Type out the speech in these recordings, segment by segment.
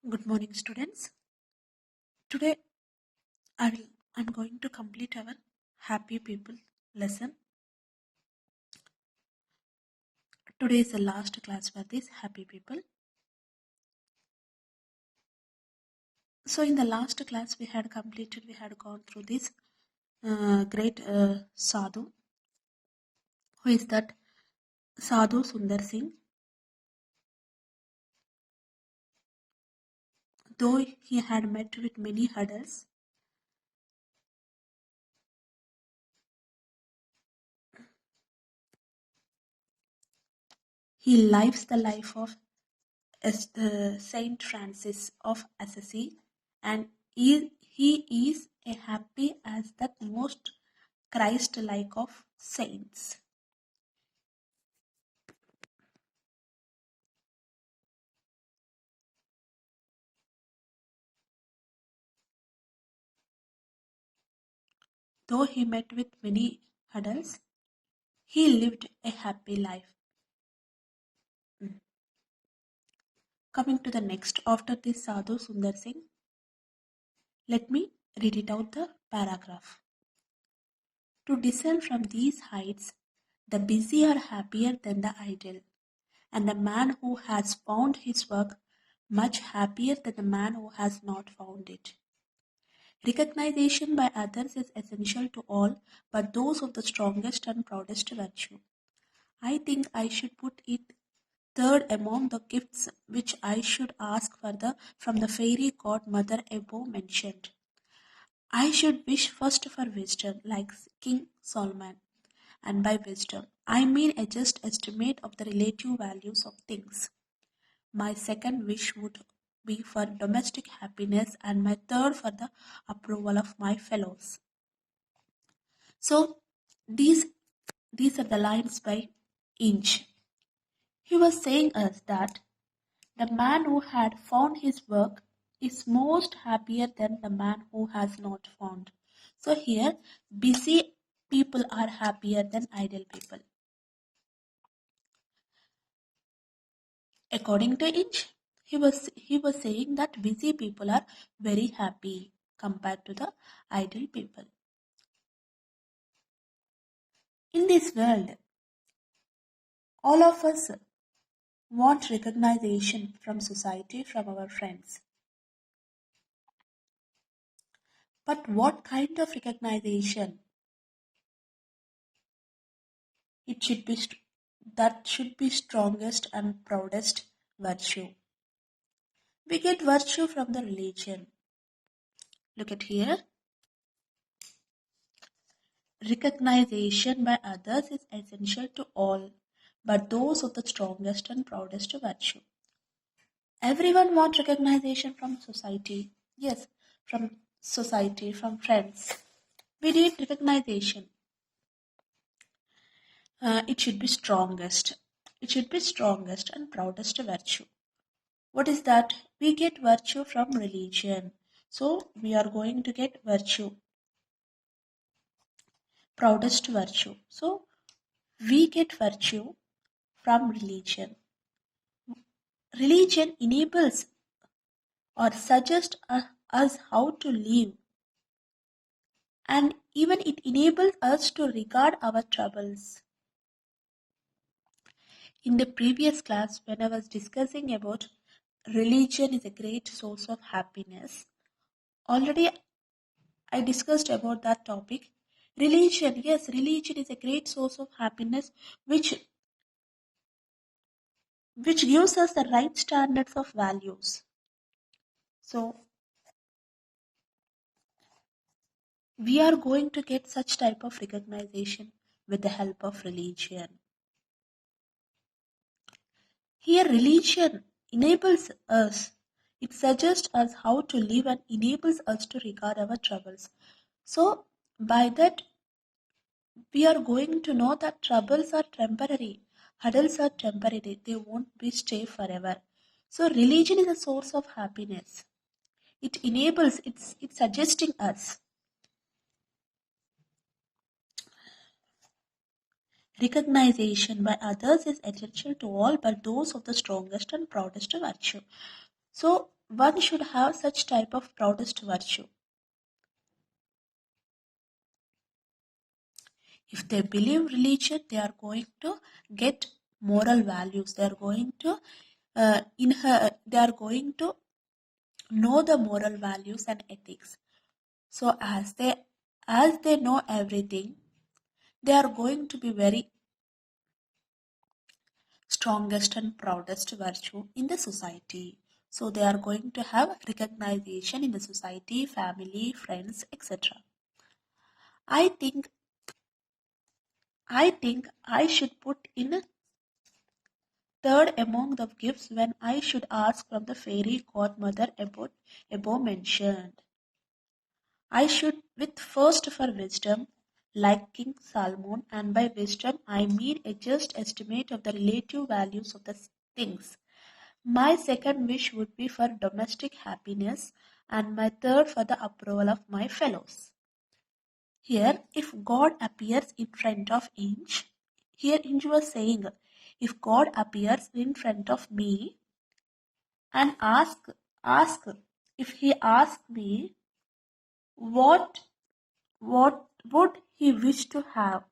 Good morning, students. Today I'm going to complete our happy people lesson. Today is the last class for this happy people. So in the last class we had gone through this great sadhu. Who is that? Sadhu Sundar Singh. Though he had met with many hurdles, he lives the life of Saint Francis of Assisi, and he is a happy as the most Christ-like of saints. Though he met with many hurdles, he lived a happy life. Coming to the next, after this Sadhu Sundar Singh, let me read it out the paragraph. To descend from these heights, the busy are happier than the idle, and the man who has found his work much happier than the man who has not found it. Recognition by others is essential to all, but those of the strongest and proudest virtue. I think I should put it third among the gifts which I should ask from the fairy godmother above mentioned. I should wish first for wisdom, like King Solomon, and by wisdom I mean a just estimate of the relative values of things. My second wish would be for domestic happiness, and my third for the approval of my fellows. So these are the lines by Inch. He was saying us that the man who had found his work is most happier than the man who has not found. So here, busy people are happier than idle people. According to Inch, he was saying that busy people are very happy compared to the idle people. In this world, all of us want recognition from society, from our friends. But what kind of recognition? It should be that should be strongest and proudest virtue. We get virtue from the religion. Look at here. Recognition by others is essential to all, but those of the strongest and proudest virtue. Everyone wants recognition from society. Yes, from society, from friends. We need recognition. It should be strongest. It should be strongest and proudest virtue. What is that? We get virtue from religion. So we are going to get virtue. Proudest virtue. So we get virtue from religion. Religion enables or suggests us how to live, and even it enables us to regard our troubles. In the previous class, when I was discussing about religion is a great source of happiness, already I discussed about that topic. Religion, yes, religion is a great source of happiness which gives us the right standards of values. So we are going to get such type of recognition with the help of religion. Here religion enables us. It suggests us how to live and enables us to regard our troubles. So by that we are going to know that troubles are temporary, hurdles are temporary, they won't be stay forever. So religion is a source of happiness. It enables, it's suggesting us. Recognition by others is essential to all, but those of the strongest and proudest virtue. So one should have such type of proudest virtue. If they believe religion, they are going to get moral values. They are going to they are going to know the moral values and ethics. So as they know everything, they are going to be very strongest and proudest virtue in the society. So they are going to have recognition in the society, family, friends, etc. I think I should put in third among the gifts when I should ask from the fairy godmother about above mentioned. I should with first for wisdom, like King Solomon, and by wisdom I mean a just estimate of the relative values of the things. My second wish would be for domestic happiness, and my third for the approval of my fellows. Here, if God appears in front of Inch, here Inch was saying, if God appears in front of me and ask if he asks me what what would he wish to have,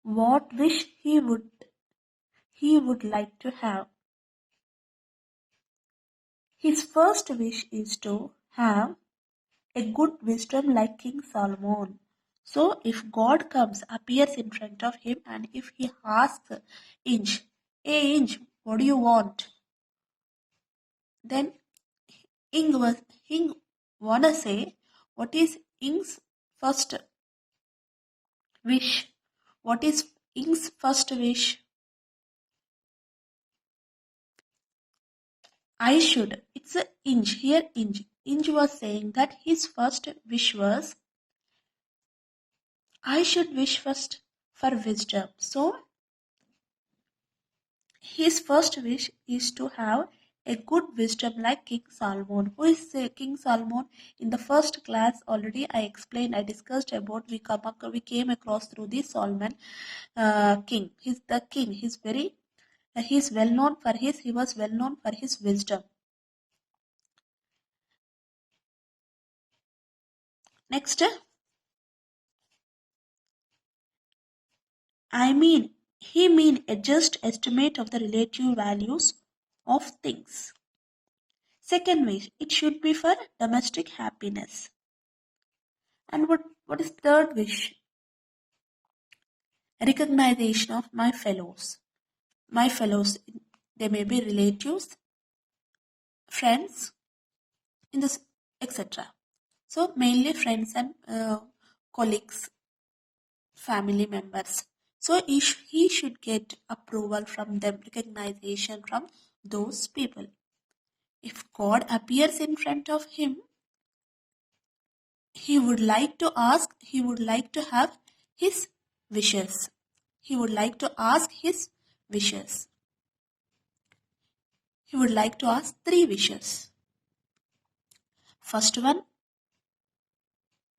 what wish he would like to have. His first wish is to have a good wisdom like King Solomon. So if God comes, appears in front of him, and if he asks Inch, hey Inch, what do you want? Then Ing wanna say, what is Ing's first wish? What is Ing's first wish? I should. It's a Inch. Here Inch. Inch was saying that his first wish was I should wish first for wisdom. So his first wish is to have a good wisdom like King Solomon. Who is King Solomon? In the first class already I explained, I discussed about, we came across through the Solomon king. He's the king. He's well known for he was well known for his wisdom. Next, he mean a just estimate of the relative values of things. Second wish, it should be for domestic happiness. And what is third wish? Recognition of my fellows. My fellows, they may be relatives, friends, in this, etc. So mainly friends and colleagues, family members. So he should get approval from them, recognition from those people. If God appears in front of him, he would like to have his wishes. He would like to ask his wishes. He would like to ask three wishes. First one,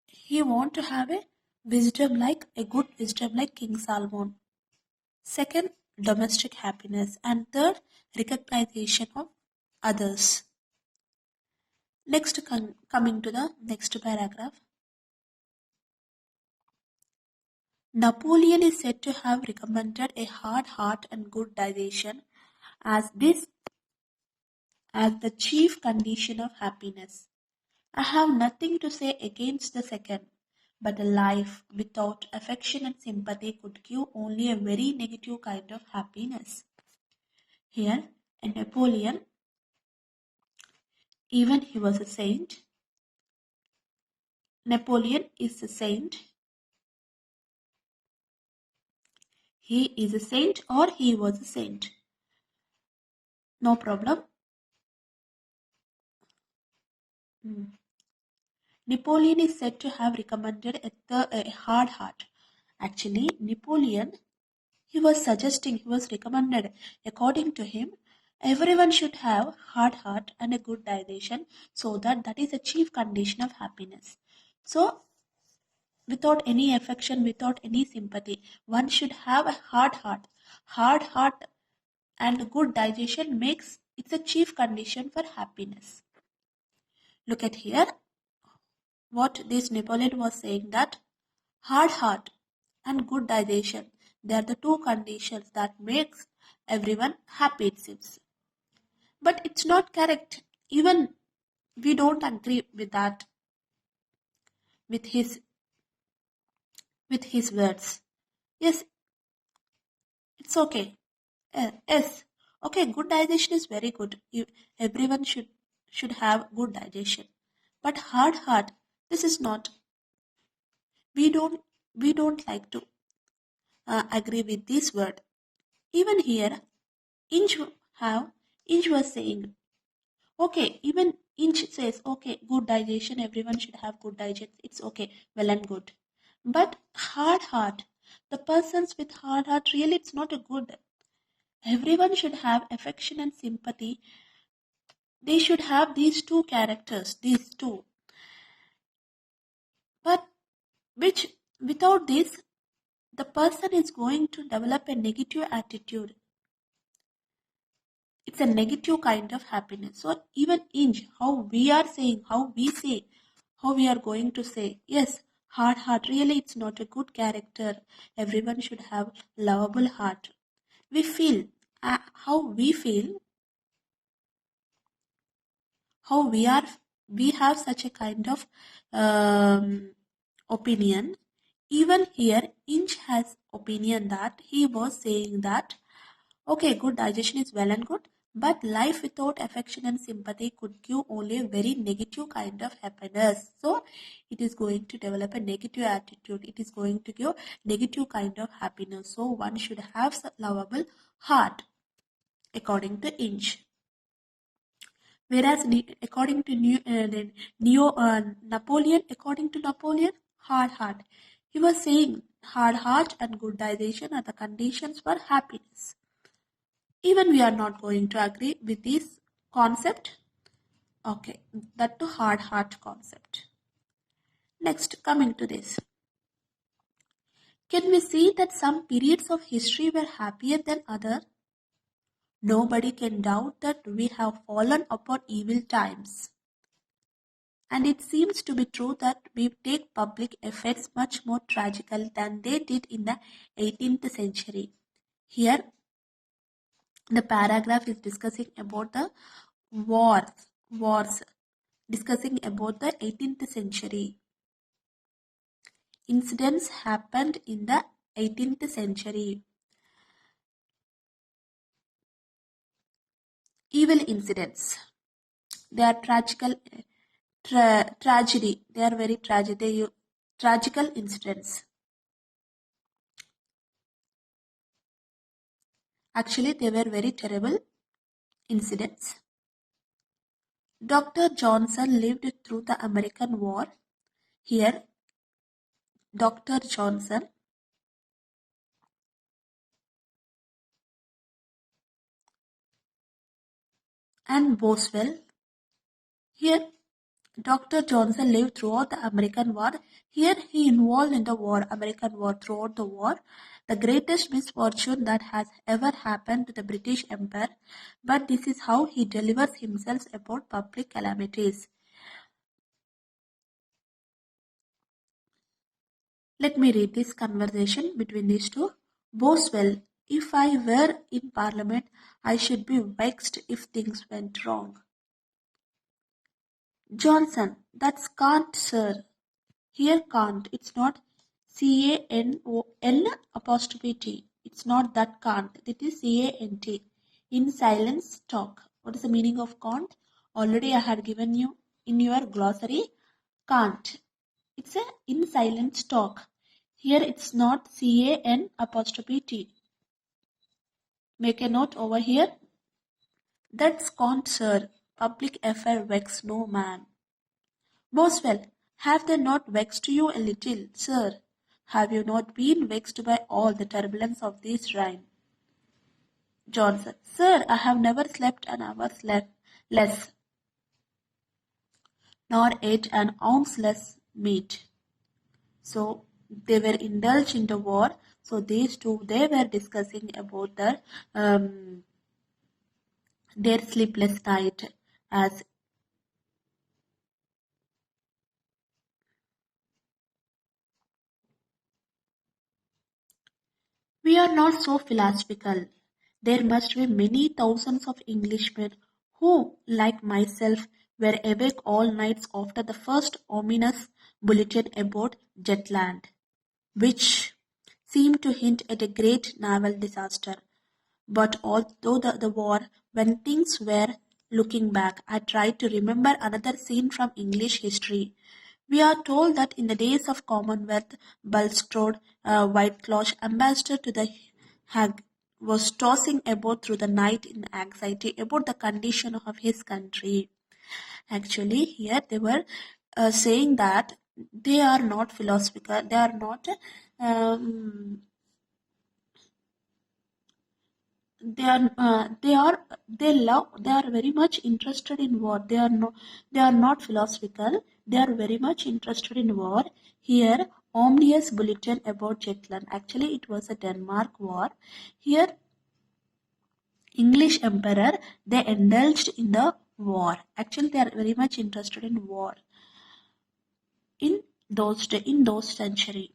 he want to have a good wisdom like King Solomon. Second, domestic happiness. And third, recognition of others. Next, coming to the next paragraph. Napoleon is said to have recommended a hard heart and good digestion as the chief condition of happiness. I have nothing to say against the second, but a life without affection and sympathy could give only a very negative kind of happiness. Here, a Napoleon, even he was a saint. Napoleon is a saint. He is a saint or he was a saint. No problem. Napoleon is said to have recommended a hard heart. Actually, Napoleon, he was recommended, according to him, everyone should have hard heart and a good digestion, so that is a chief condition of happiness. So, without any affection, without any sympathy, one should have a hard heart. Hard heart and good digestion makes It's a chief condition for happiness. Look at here what this Napoleon was saying, that hard heart and good digestion, they are the two conditions that makes everyone happy, it seems. But it's not correct. Even we don't agree with that, with his words. Yes, it's okay. Yes, okay. Good digestion is very good. Everyone should have good digestion. But hard heart, this is not. We don't like to agree with this word. Even here, Inch have Inch was saying, okay. Even Inch says, okay, good digestion. Everyone should have good digestion. It's okay, well and good. But hard heart, the persons with hard heart, really, it's not a good. Everyone should have affection and sympathy. They should have these two characters, these two. But which without this, the person is going to develop a negative attitude. It's a negative kind of happiness. So even Inch, how we are saying, how we are going to say, yes, hard heart, really it's not a good character. Everyone should have lovable heart. We feel, how we feel, how we have such a kind of opinion. Even here, Inch has opinion that he was saying that, okay, good digestion is well and good, but life without affection and sympathy could give only a very negative kind of happiness. So it is going to develop a negative attitude. It is going to give negative kind of happiness. So one should have a lovable heart, according to Inch. Whereas according to Napoleon, hard heart. He was saying hard heart and good digestion are the conditions for happiness. Even we are not going to agree with this concept. Okay, that to hard heart concept. Next, coming to this. Can we see that some periods of history were happier than others? Nobody can doubt that we have fallen upon evil times. And it seems to be true that we take public affairs much more tragical than they did in the 18th century. Here, the paragraph is discussing about the wars, discussing about the 18th century. Incidents happened in the 18th century. Evil incidents. They are tragical, tragedy. They are very tragic. Tragical incidents. Actually, they were very terrible incidents. Dr. Johnson lived through the American War. Here, Dr. Johnson and Boswell. Here, Dr. Johnson lived throughout the American War. Here, he involved in the war, American War, throughout the war. The greatest misfortune that has ever happened to the British Empire. But this is how he delivers himself about public calamities. Let me read this conversation between these two. Boswell, if I were in Parliament, I should be vexed if things went wrong. Johnson, that's can't, sir. Here can't. It's not CANON apostrophe T. It's not that can't. It is CANT. In silence talk. What is the meaning of can't? Already I had given you in your glossary. Can't. It's a in silence talk. Here it's not CAN apostrophe T. Make a note over here. That's can't, sir. Public affair vex no man. Boswell, have they not vexed you a little, sir? Have you not been vexed by all the turbulence of this reign? Johnson, sir, I have never slept an hour less, nor ate an ounce less meat. So they were indulged in the war. So these two, they were discussing about the their sleepless night as we are not so philosophical. There must be many thousands of Englishmen who, like myself, were awake all nights after the first ominous bulletin about Jetland, which seemed to hint at a great naval disaster. But although the war, when things were looking back, I tried to remember another scene from English history. We are told that in the days of Commonwealth, Bulstrode, Whitecloth, ambassador to the Hague, was tossing about through the night in anxiety about the condition of his country. Actually, here they were saying that they are not philosophical, they are not um, they are very much interested in war. They are not philosophical, they are very much interested in war. Here ominous bulletin about Jutland, actually it was a Denmark war. Here English emperor, they indulged in the war. Actually they are very much interested in war in those century.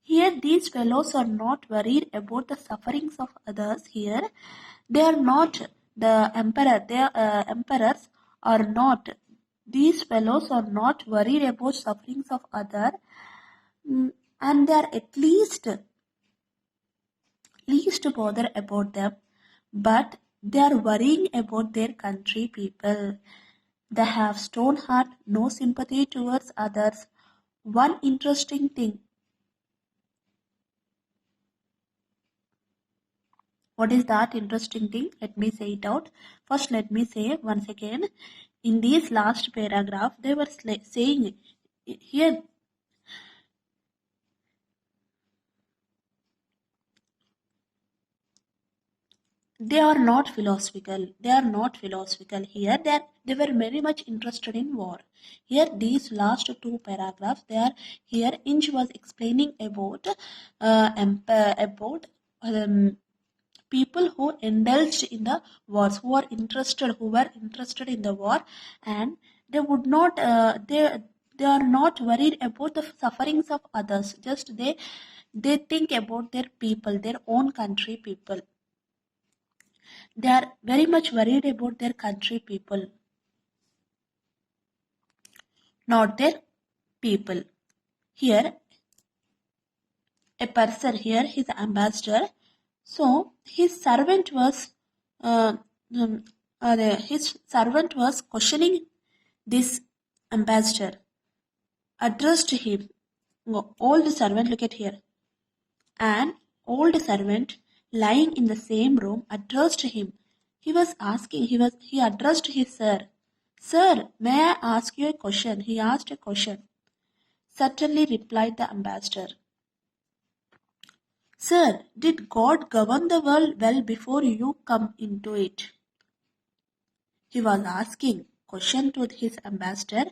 Here, these fellows are not worried about the sufferings of others. Here, they are not the emperor. Their emperors are not. These fellows are not worried about sufferings of others, and they are at least bother about them. But they are worrying about their country people. They have stone heart, no sympathy towards others. One interesting thing. What is that interesting thing? Let me say it out. First, let me say once again. In this last paragraph, they were saying here they are not philosophical. They are not philosophical. Here, they were very much interested in war. Here, these last two paragraphs, they are here. Inch was explaining about people who indulged in the wars, who were interested in the war, and they would not, they are not worried about the sufferings of others. Just they think about their people, their own country people. They are very much worried about their country people, not their people. Here, a person here, his ambassador. So uh, his servant was questioning this ambassador. Addressed him, old servant. Look at here. An old servant lying in the same room addressed him. He addressed his sir. Sir, may I ask you a question? He asked a question. Certainly, replied the ambassador. Sir, did God govern the world well before you come into it? He was asking question to his ambassador.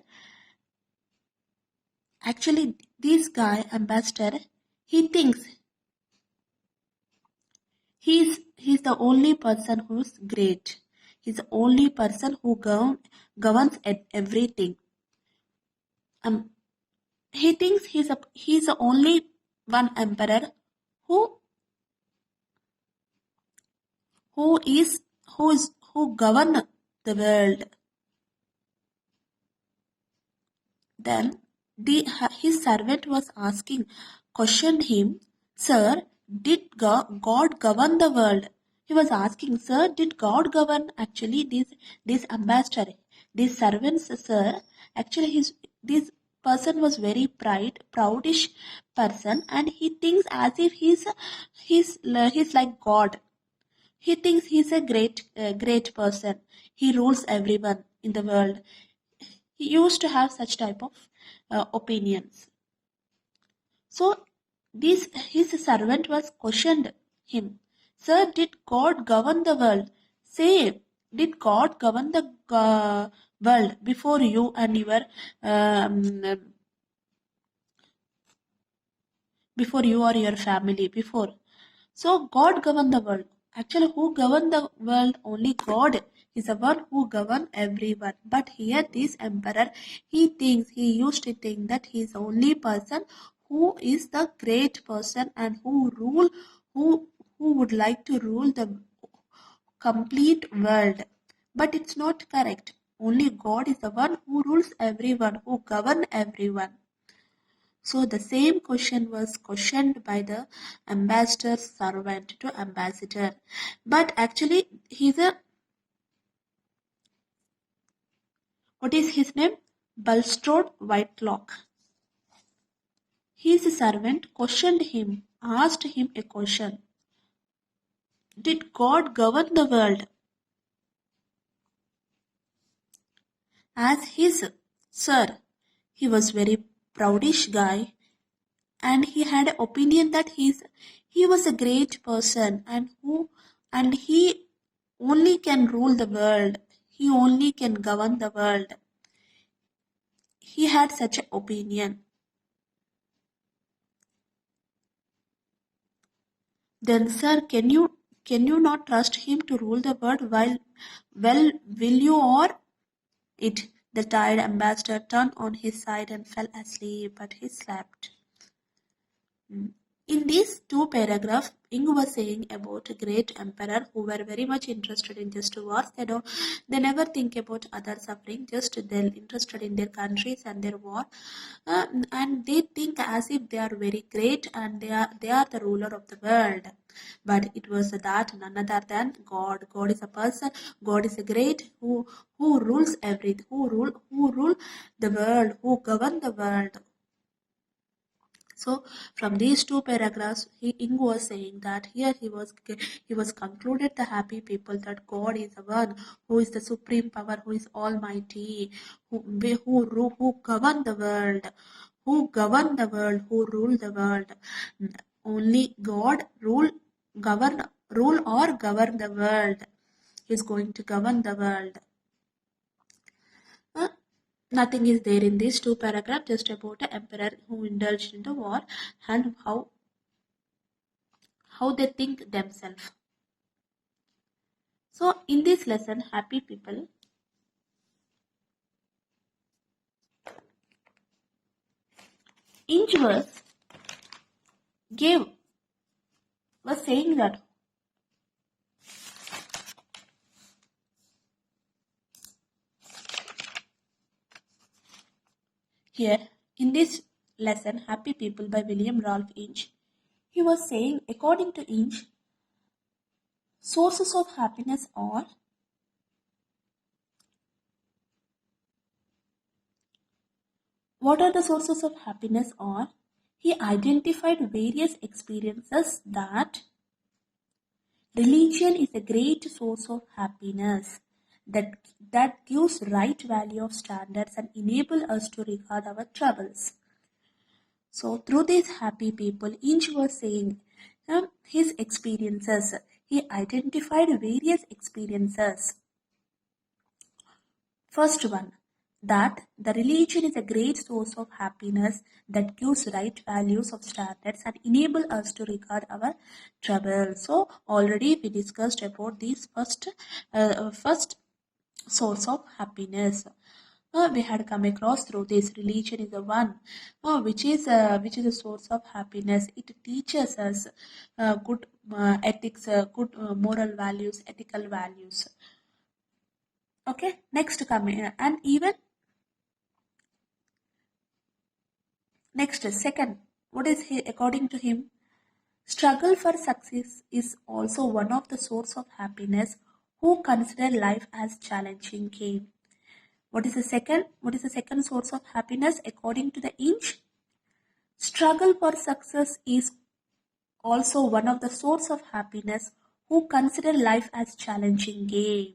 Actually, this guy, ambassador, he thinks he's the only person who's great. He's the only person who governs everything. Um, he thinks he's the only one emperor who who is who govern the world. Then his servant was questioned him, Sir, did God govern the world? He was asking, Sir, did God govern? Actually, this ambassador, this servant, sir, actually this person was very proudish person, and he thinks as if he's like God. He thinks he's a great person. He rules everyone in the world. He used to have such type of opinions. So this his servant was questioned him. Sir, did God govern the world? Say, did God govern the world before you and your before you or your family before? So God governed the world. Actually, who govern the world? Only God is the one who govern everyone. But here, this emperor, he used to think that he is the only person who is the great person and who would like to rule the complete world. But it's not correct. Only God is the one who rules everyone, who govern everyone. So the same question was questioned by the ambassador's servant to ambassador. But actually, what is his name? Bulstrode Whitelock. His servant questioned him, asked him a question. Did God govern the world? As his sir, he was very proudish guy and he had an opinion that he was a great person and he only can rule the world. He only can govern the world. He had such an opinion. Then, sir, can you not trust him to rule the world while well will you or it? The tired ambassador turned on his side and fell asleep, but he slept. In these two paragraphs, Ing was saying about a great emperor who were very much interested in just wars. They never think about other suffering, just they're interested in their countries and their war. And they think as if they are very great and they are the ruler of the world. But it was that none other than God. God is a person. God is a great who rules everything, who rule the world, who govern the world. So from these two paragraphs, Ing was saying that here he was concluded the happy people that God is the one who is the supreme power, who is almighty, who govern the world, who rule the world. Only God rule or govern the world. He is going to govern the world. Uh, Nothing is there in these two paragraphs, just about an emperor who indulged in the war and how they think themselves. So in this lesson, happy people, Inch gave was saying that here in this lesson, Happy People by William Ralph Inch, he was saying according to Inch, sources of happiness are what are the sources of happiness are? He identified various experiences that religion is a great source of happiness that gives right value of standards and enable us to regard our troubles. So through these happy people, Inch was saying his experiences. He identified various experiences. First one, that the religion is a great source of happiness that gives right values of standards and enable us to regard our trouble. So already we discussed about this first source of happiness. We had come across through this religion is the one which is a source of happiness. It teaches us good ethics, good moral values, ethical values. Okay, next come and even next second, what is he according to him? Struggle for success is also one of the source of happiness. Who consider life as challenging game? What is the second? What is the second source of happiness according to the Inch? Struggle for success is also one of the source of happiness. Who consider life as challenging game?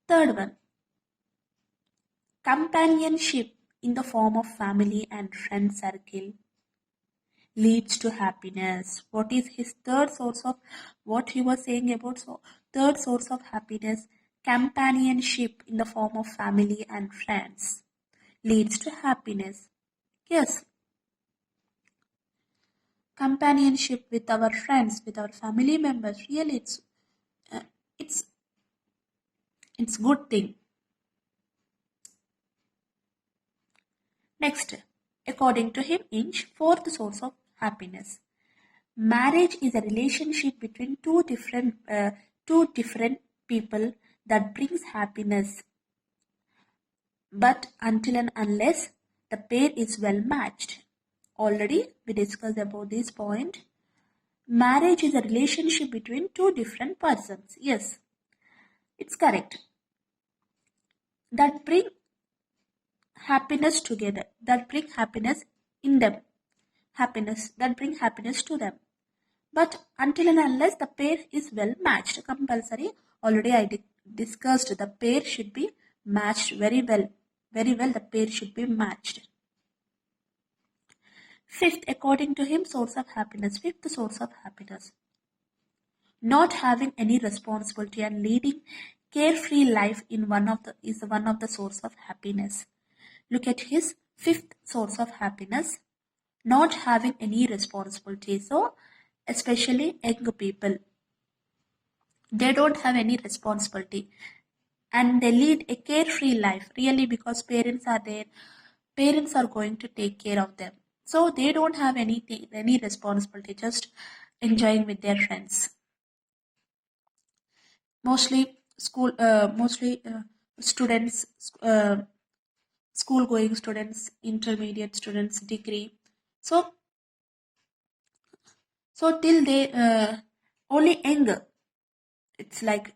Third one, companionship in the form of family and friend circle leads to happiness. What is his third source of what he was saying about? So third source of happiness, companionship in the form of family and friends leads to happiness. Yes. companionship with our friends, with our family members. Really, uh, it's it's good thing. Next, according to him, Inch, fourth source of happiness. Marriage is a relationship between two different people that brings happiness, but until and unless the pair is well matched. Already we discussed about this point. Marriage is a relationship between two different persons. Yes, it's correct. That bring happiness together. That bring happiness in them. Happiness that bring happiness to them. But until and unless the pair is well matched, compulsory. Already I discussed the pair should be matched very well. Very well, the pair should be matched. Fifth, according to him, source of happiness. Fifth source of happiness. Not having any responsibility and leading carefree life is one of the source of happiness. Look at his fifth source of happiness. Not having any responsibility. So, especially young people, they don't have any responsibility and they lead a carefree life, really, because parents are there. Parents are going to take care of them, so they don't have any responsibility, just enjoying with their friends. Mostly students, school going students, intermediate students, degree. So so till they only young, it's like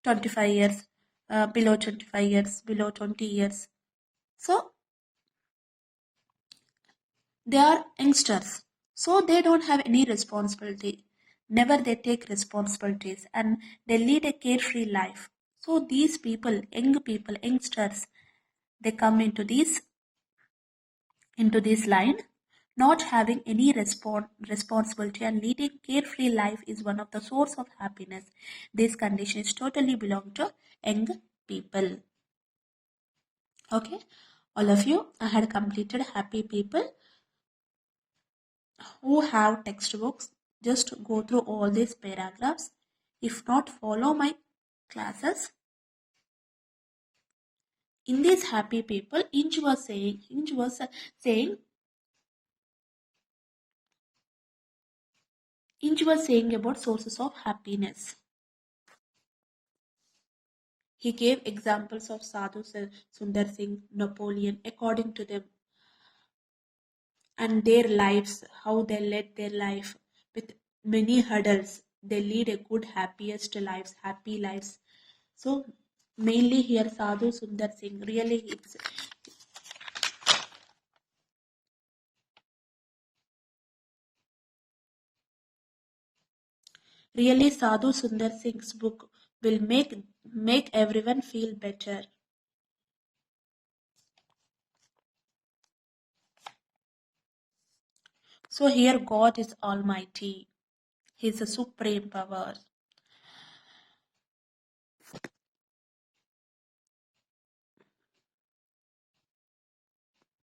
25 years, below 25 years, below 20 years. So they are youngsters. So they don't have any responsibility. Never they take responsibilities and they lead a carefree life. So these people, youngsters, they come into this line. Not having any responsibility and leading carefree life is one of the source of happiness. This condition is totally belong to young people. Okay, all of you, I had completed happy people who have textbooks. Just go through all these paragraphs. If not, follow my classes. In these happy people, Inch was saying Inch was saying about sources of happiness. He gave examples of Sadhu Sundar Singh, Napoleon, according to them, and their lives, how they led their life with many hurdles. They lead a good, happiest lives, happy lives. So mainly here Sadhu Sundar Singh. Really Sadhu Sundar Singh's book will make everyone feel better. So here God is Almighty. He is a supreme power.